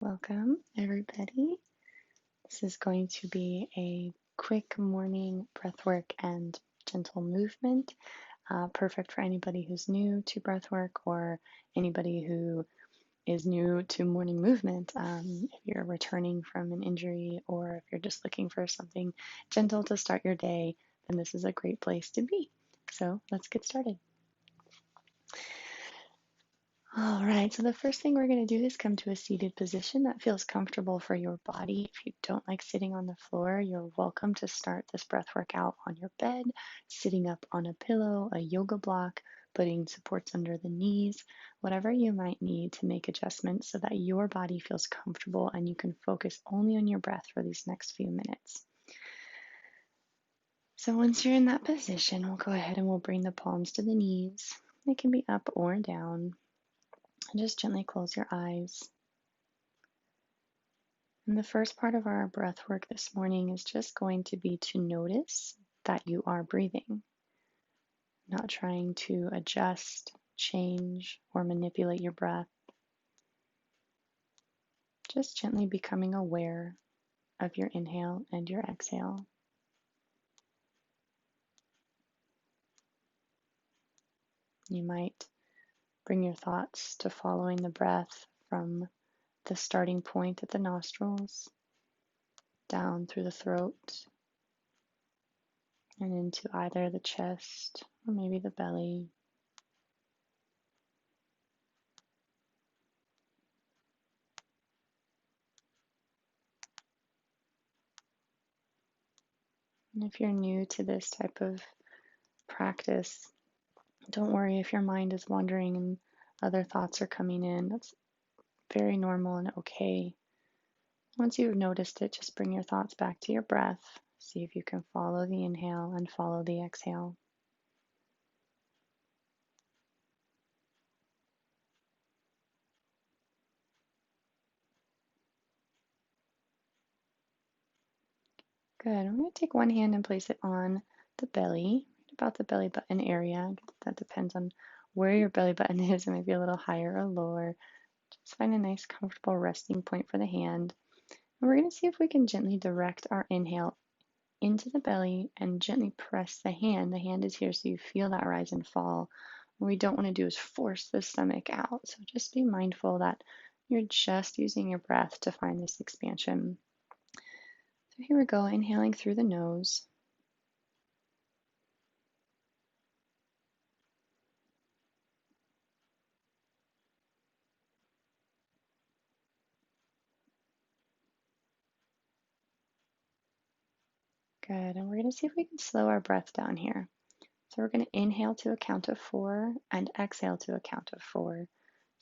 Welcome, everybody. This is going to be a quick morning breathwork and gentle movement, perfect for anybody who's new to breathwork or anybody who is new to morning movement. If you're returning from an injury or if you're just looking for something gentle to start your day, then this is a great place to be. So let's get started. All right, so the first thing we're going to do is come to a seated position that feels comfortable for your body. If you don't like sitting on the floor, you're welcome to start this breath work out on your bed, sitting up on a pillow, a yoga block, putting supports under the knees, whatever you might need to make adjustments so that your body feels comfortable and you can focus only on your breath for these next few minutes. So once you're in that position, we'll go ahead and we'll bring the palms to the knees. They can be up or down. And just gently close your eyes. And the first part of our breath work this morning is just going to be to notice that you are breathing, not trying to adjust, change, or manipulate your breath. Just gently becoming aware of your inhale and your exhale. You might bring your thoughts to following the breath from the starting point at the nostrils, down through the throat, and into either the chest or maybe the belly. And if you're new to this type of practice, don't worry if your mind is wandering and other thoughts are coming in. That's very normal and okay. Once you've noticed it, just bring your thoughts back to your breath. See if you can follow the inhale and follow the exhale. Good. I'm going to take one hand and place it on the belly, right about the belly button area. That depends on where your belly button is. It might be a little higher or lower. Just find a nice, comfortable resting point for the hand. And we're going to see if we can gently direct our inhale into the belly and gently press the hand. The hand is here so you feel that rise and fall. What we don't want to do is force the stomach out. So just be mindful that you're just using your breath to find this expansion. So here we go, inhaling through the nose. Good, and we're going to see if we can slow our breath down here. So we're going to inhale to a count of 4 and exhale to a count of 4.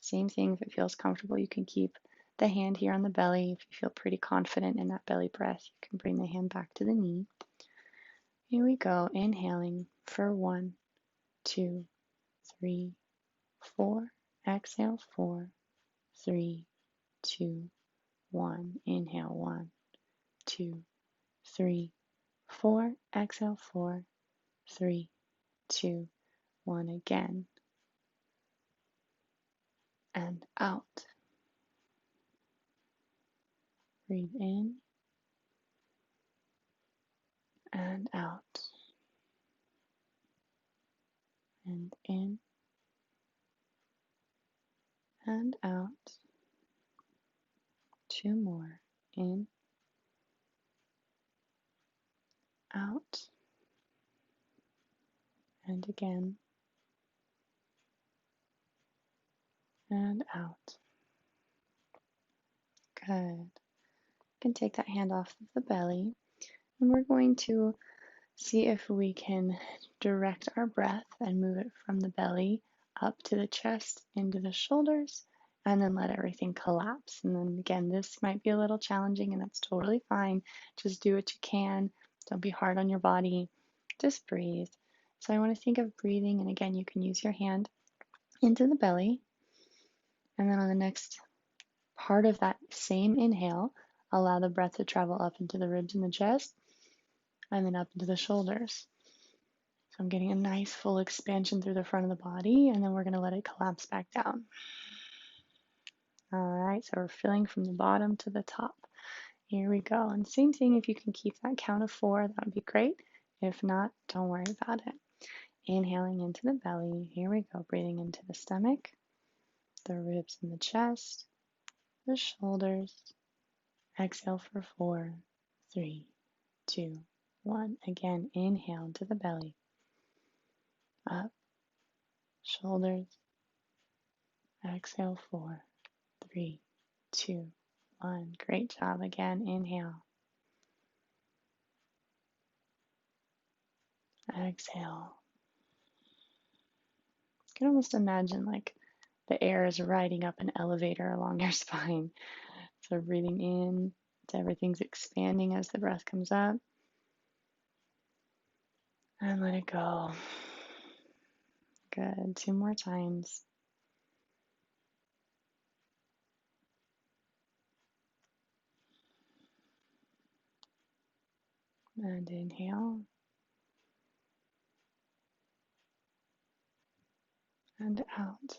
Same thing, if it feels comfortable, you can keep the hand here on the belly. If you feel pretty confident in that belly breath, you can bring the hand back to the knee. Here we go, inhaling for 1, 2, 3, 4. Exhale, 4, 3, 2, 1. Inhale, 1, 2, 3, 4. Exhale, 4, 3, 2, 1. Again. And out. Breathe in and out. And in and out. 2 more. In, out, and again, and out. Good. You can take that hand off of the belly, and we're going to see if we can direct our breath and move it from the belly up to the chest, into the shoulders, and then let everything collapse. And then again, this might be a little challenging, and that's totally fine. Just do what you can. Don't be hard on your body. Just breathe. So I want to think of breathing, and again, you can use your hand into the belly, and then on the next part of that same inhale, allow the breath to travel up into the ribs and the chest, and then up into the shoulders. So I'm getting a nice full expansion through the front of the body, and then we're going to let it collapse back down. All right, so we're filling from the bottom to the top. Here we go. And same thing, if you can keep that count of 4, that would be great. If not, don't worry about it. Inhaling into the belly. Here we go. Breathing into the stomach, the ribs and the chest, the shoulders. Exhale for 4, 3, 2, 1. Again, inhale into the belly. Up, shoulders. Exhale, 4, 3, 2, 1. Great job. Again, inhale. Exhale. You can almost imagine like the air is riding up an elevator along your spine. So breathing in, so everything's expanding as the breath comes up. And let it go. Good. 2 more times. And inhale. And out.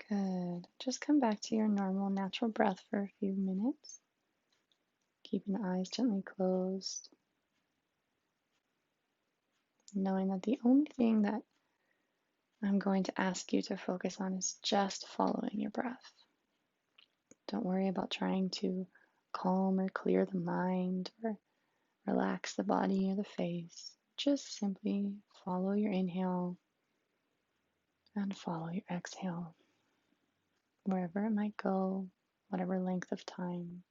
Good. Just come back to your normal, natural breath for a few minutes. Keeping the eyes gently closed. Knowing that the only thing that I'm going to ask you to focus on is just following your breath. Don't worry about trying to calm or clear the mind or relax the body or the face. Just simply follow your inhale and follow your exhale, wherever it might go, whatever length of time.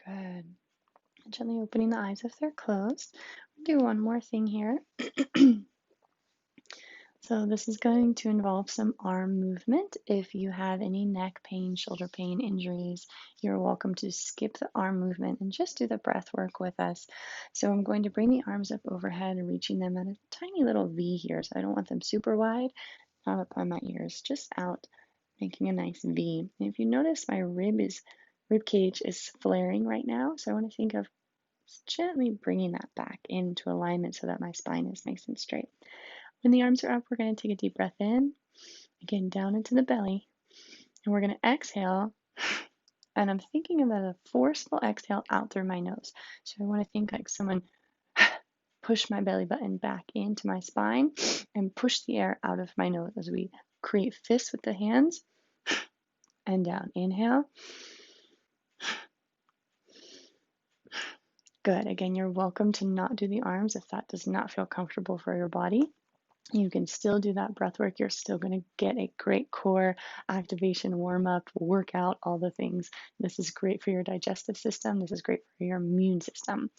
Good. Gently opening the eyes if they're closed. We'll do one more thing here. So this is going to involve some arm movement. If you have any neck pain, shoulder pain, injuries, you're welcome to skip the arm movement and just do the breath work with us. So I'm going to bring the arms up overhead and reaching them at a tiny little V here. So I don't want them super wide, not up by my ears, just out, making a nice V. And if you notice, my rib cage is flaring right now. So I want to think of gently bringing that back into alignment so that my spine is nice and straight. When the arms are up, we're going to take a deep breath in, again down into the belly, and we're going to exhale. And I'm thinking about a forceful exhale out through my nose. So I want to think like someone push my belly button back into my spine and push the air out of my nose as we create fists with the hands and down. Inhale. Good. Again, you're welcome to not do the arms if that does not feel comfortable for your body. You can still do that breath work. You're still going to get a great core activation, warm up, workout, all the things. This is great for your digestive system. This is great for your immune system.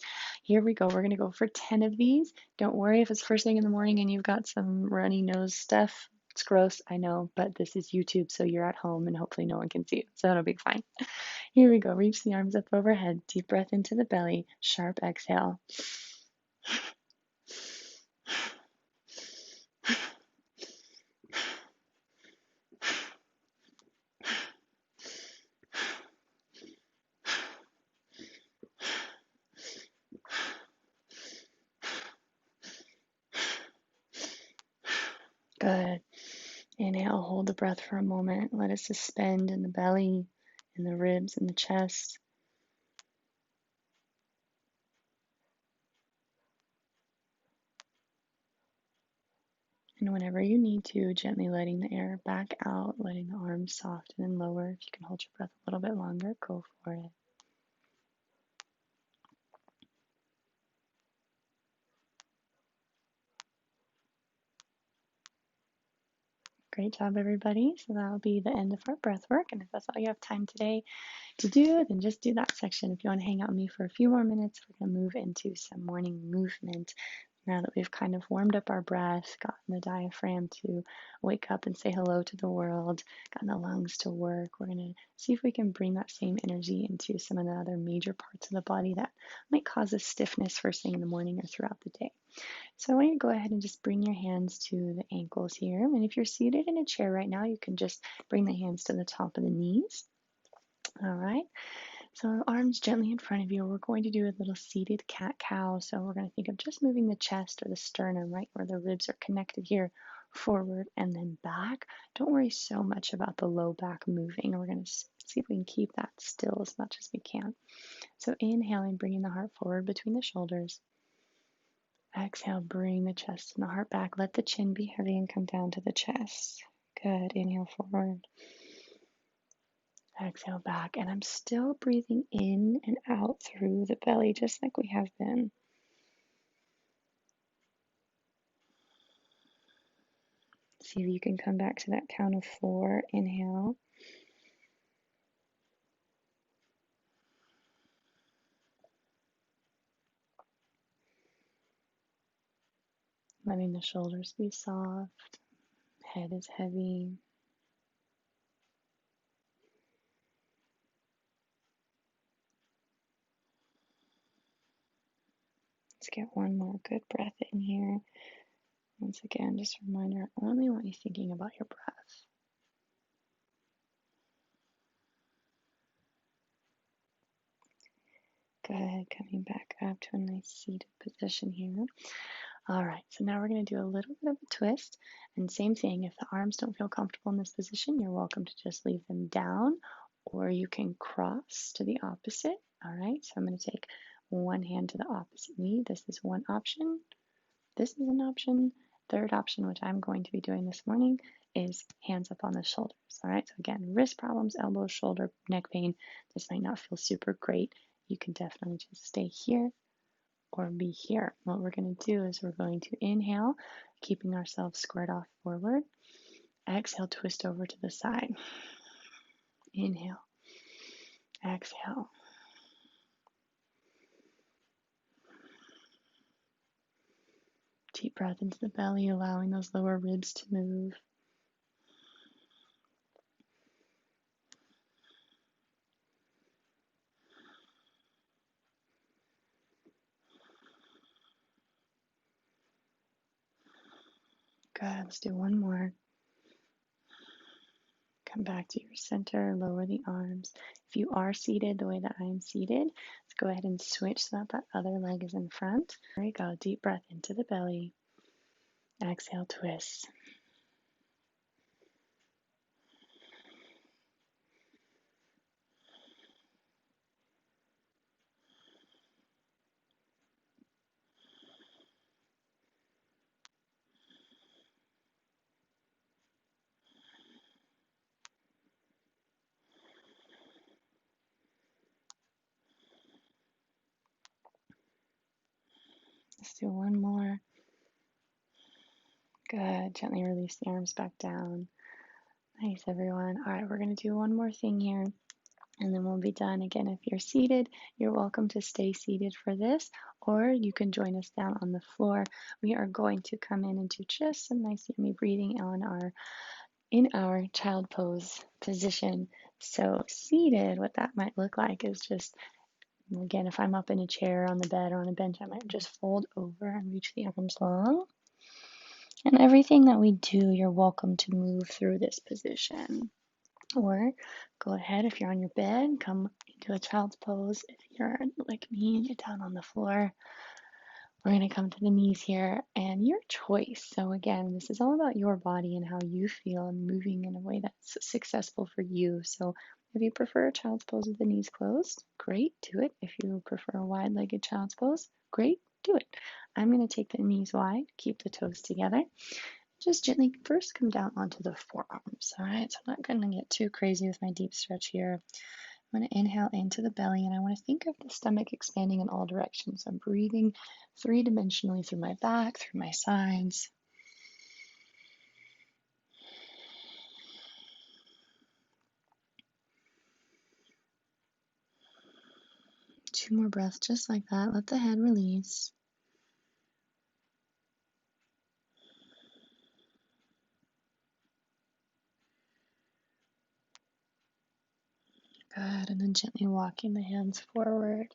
Here we go. We're going to go for 10 of these. Don't worry if it's first thing in the morning and you've got some runny nose stuff. It's gross, I know, but this is YouTube, so you're at home and hopefully no one can see you. So that'll be fine. Here we go. Reach the arms up overhead. Deep breath into the belly. Sharp exhale. Good. Inhale, hold the breath for a moment. Let it suspend in the belly, in the ribs, in the chest. And whenever you need to, gently letting the air back out, letting the arms soften and lower. If you can hold your breath a little bit longer, go for it. Great job, everybody. So that'll be the end of our breath work. And if that's all you have time today to do, then just do that section. If you want to hang out with me for a few more minutes, we're going to move into some morning movement. Now that we've kind of warmed up our breath, gotten the diaphragm to wake up and say hello to the world, gotten the lungs to work, we're going to see if we can bring that same energy into some of the other major parts of the body that might cause us stiffness first thing in the morning or throughout the day. So I want you to go ahead and just bring your hands to the ankles here. And if you're seated in a chair right now, you can just bring the hands to the top of the knees. All right. So arms gently in front of you. We're going to do a little seated cat-cow. So we're going to think of just moving the chest or the sternum, right, where the ribs are connected here, forward and then back. Don't worry so much about the low back moving. We're going to see if we can keep that still as much as we can. So inhaling, bringing the heart forward between the shoulders. Exhale, bring the chest and the heart back. Let the chin be heavy and come down to the chest. Good. Inhale forward. Exhale back. And I'm still breathing in and out through the belly, just like we have been. See if you can come back to that count of 4. Inhale. Letting the shoulders be soft. Head is heavy. Let's get one more good breath in here. Once again, just a reminder, I only want you thinking about your breath. Good. Coming back up to a nice seated position here. All right, so now we're going to do a little bit of a twist. And same thing, if the arms don't feel comfortable in this position, you're welcome to just leave them down, or you can cross to the opposite. All right, so I'm going to take one hand to the opposite knee. This is one option. This is an option. Third option, which I'm going to be doing this morning, is hands up on the shoulders. All right, so again, wrist problems, elbow, shoulder, neck pain. This might not feel super great. You can definitely just stay here or be here. What we're going to do is we're going to inhale, keeping ourselves squared off forward. Exhale, twist over to the side. Inhale. Exhale. Deep breath into the belly, allowing those lower ribs to move. Good. Let's do one more. Come back to your center, lower the arms. If you are seated the way that I am seated, let's go ahead and switch so that that other leg is in front. There we go. Deep breath into the belly. Exhale, twist. Let's do one more. Good. Gently release the arms back down. Nice, everyone. All right, we're going to do one more thing here, and then we'll be done. Again, if you're seated, you're welcome to stay seated for this, or you can join us down on the floor. We are going to come in and do just some nice yummy breathing in our child pose position. So seated, what that might look like is just, again, if I'm up in a chair, on the bed, or on a bench, I might just fold over and reach the arms long. And everything that we do, you're welcome to move through this position. Or go ahead, if you're on your bed, come into a child's pose. If you're like me, get down on the floor. We're going to come to the knees here, and your choice. So again, this is all about your body and how you feel and moving in a way that's successful for you. So if you prefer a child's pose with the knees closed, great, do it. If you prefer a wide-legged child's pose, great, do it. I'm going to take the knees wide, keep the toes together. Just gently first come down onto the forearms. All right, so I'm not going to get too crazy with my deep stretch here. I'm going to inhale into the belly, and I want to think of the stomach expanding in all directions. I'm breathing three-dimensionally through my back, through my sides. 2 more breaths just like that. Let the head release. Good, and then gently walking the hands forward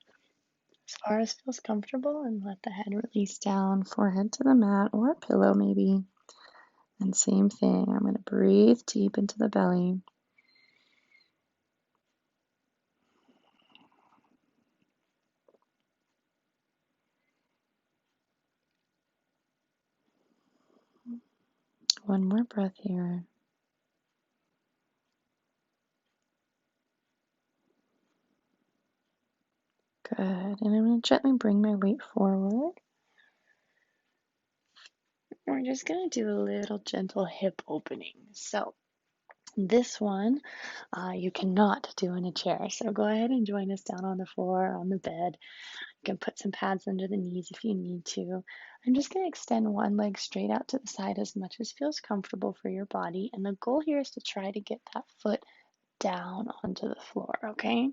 as far as feels comfortable and let the head release down, forehead to the mat or a pillow maybe. And same thing, I'm going to breathe deep into the belly. One more breath here. Good, and I'm going to gently bring my weight forward. We're just going to do a little gentle hip opening. So this one you cannot do in a chair. So go ahead and join us down on the floor, on the bed. You can put some pads under the knees if you need to. I'm just going to extend one leg straight out to the side as much as feels comfortable for your body. And the goal here is to try to get that foot down onto the floor, okay?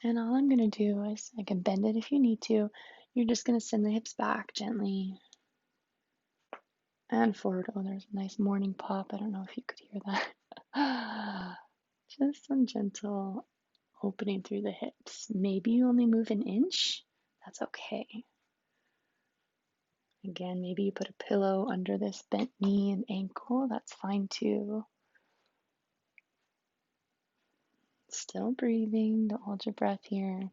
And all I'm going to do is, I can bend it if you need to. You're just going to send the hips back gently and forward. Oh, there's a nice morning pop. I don't know if you could hear that. Just some gentle opening through the hips. Maybe you only move an inch. That's okay. Again, maybe you put a pillow under this bent knee and ankle. That's fine too. Still breathing. Don't hold your breath here.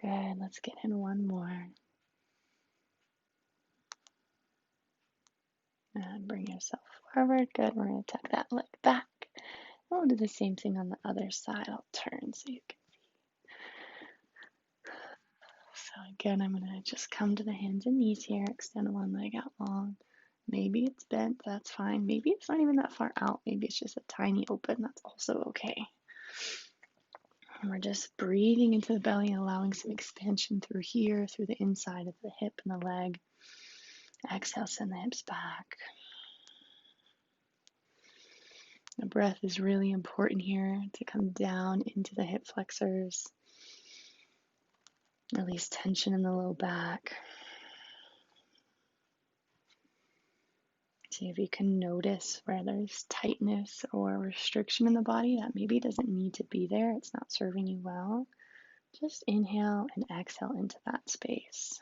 Good. Let's get in one more. And bring yourself forward. Good. We're going to tuck that leg back. And we'll do the same thing on the other side. I'll turn so you can. So again, I'm going to just come to the hands and knees here. Extend one leg out long. Maybe it's bent. That's fine. Maybe it's not even that far out. Maybe it's just a tiny open. That's also okay. And we're just breathing into the belly and allowing some expansion through here, through the inside of the hip and the leg. Exhale, send the hips back. The breath is really important here to come down into the hip flexors. Release tension in the low back. See if you can notice where there's tightness or restriction in the body that maybe doesn't need to be there. It's not serving you well. Just inhale and exhale into that space.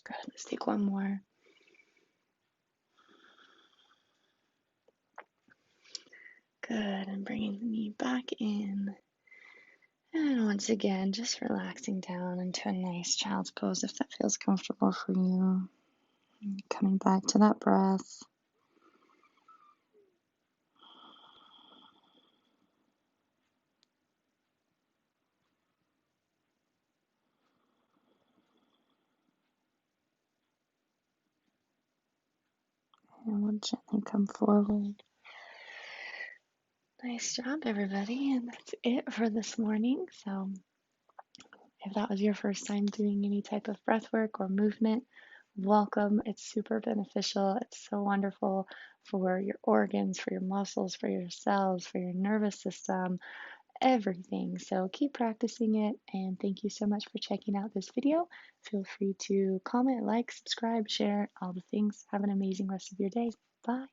Good. Let's take one more. Good. And bringing the knee back in. And once again, just relaxing down into a nice child's pose if that feels comfortable for you. Coming back to that breath. And we'll gently come forward. Nice job, everybody. And that's it for this morning. So if that was your first time doing any type of breath work or movement, welcome. It's super beneficial. It's so wonderful for your organs, for your muscles, for your cells, for your nervous system, everything. So keep practicing it. And thank you so much for checking out this video. Feel free to comment, like, subscribe, share, all the things. Have an amazing rest of your day. Bye.